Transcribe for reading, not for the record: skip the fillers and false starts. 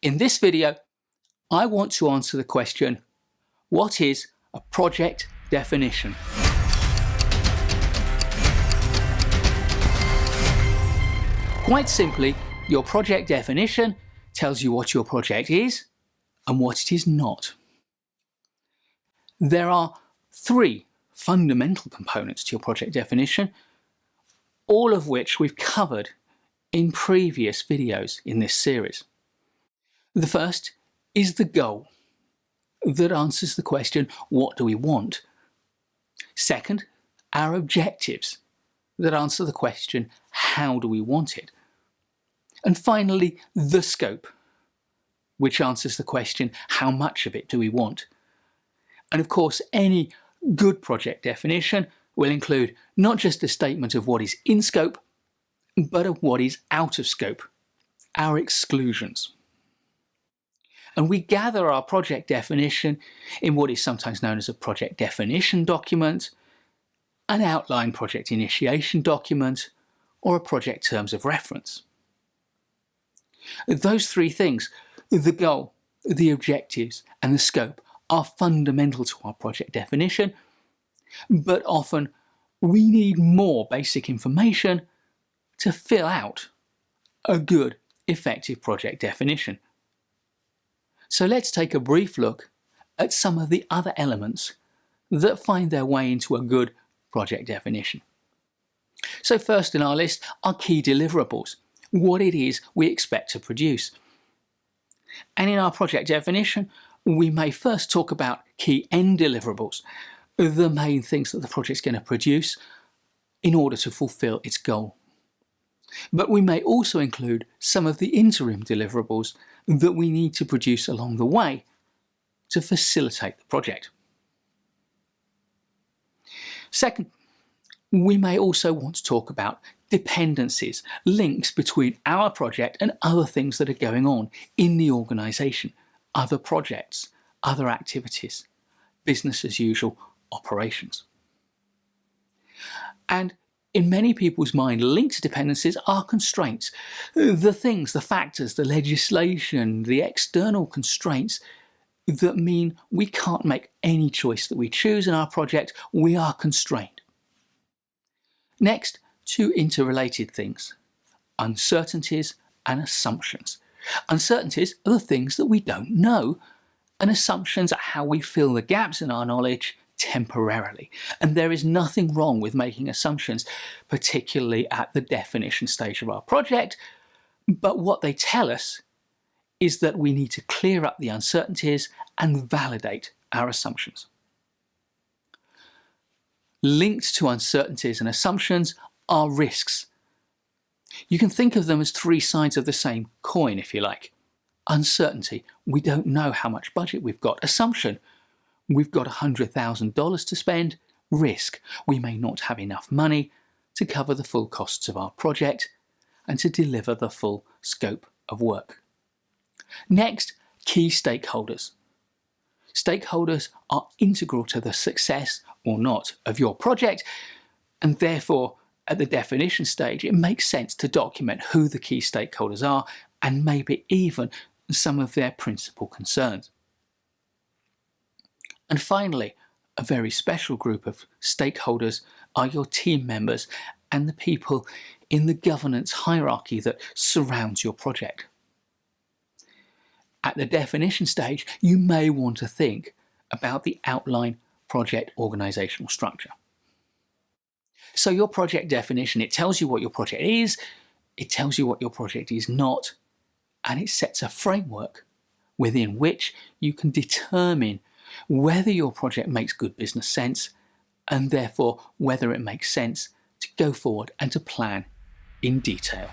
In this video, I want to answer the question, what is a project definition? Quite simply, your project definition tells you what your project is and what it is not. There are three fundamental components to your project definition, all of which we've covered in previous videos in this series. The first is the goal that answers the question, what do we want? Second, our objectives that answer the question, how do we want it? And finally, the scope, which answers the question, how much of it do we want? And of course, any good project definition will include not just a statement of what is in scope, but of what is out of scope, our exclusions. And we gather our project definition in what is sometimes known as a project definition document, an outline project initiation document, or a project terms of reference. Those three things, the goal, the objectives, and the scope, are fundamental to our project definition, but often we need more basic information to fill out a good, effective project definition. So let's take a brief look at some of the other elements that find their way into a good project definition. So first in our list are key deliverables, what it is we expect to produce. And in our project definition, we may first talk about key end deliverables, the main things that the project's going to produce in order to fulfill its goal. But we may also include some of the interim deliverables that we need to produce along the way to facilitate the project. Second, we may also want to talk about dependencies, links between our project and other things that are going on in the organisation, other projects, other activities, business as usual operations. And in many people's mind, linked dependencies are constraints. The things, the factors, the legislation, the external constraints that mean we can't make any choice that we choose in our project, we are constrained. Next, two interrelated things, uncertainties and assumptions. Uncertainties are the things that we don't know, and assumptions are how we fill the gaps in our knowledge temporarily. And there is nothing wrong with making assumptions, particularly at the definition stage of our project, but what they tell us is that we need to clear up the uncertainties and validate our assumptions. Linked to uncertainties and assumptions are risks. You can think of them as three sides of the same coin, if you like. Uncertainty, we don't know how much budget we've got. Assumption, we've got $100,000 to spend. Risk, we may not have enough money to cover the full costs of our project and to deliver the full scope of work. Next, key stakeholders. Stakeholders are integral to the success or not of your project, and therefore at the definition stage it makes sense to document who the key stakeholders are and maybe even some of their principal concerns. And finally, a very special group of stakeholders are your team members and the people in the governance hierarchy that surrounds your project. At the definition stage, you may want to think about the outline project organisational structure. So your project definition, it tells you what your project is, it tells you what your project is not, and it sets a framework within which you can determine whether your project makes good business sense and therefore whether it makes sense to go forward and to plan in detail.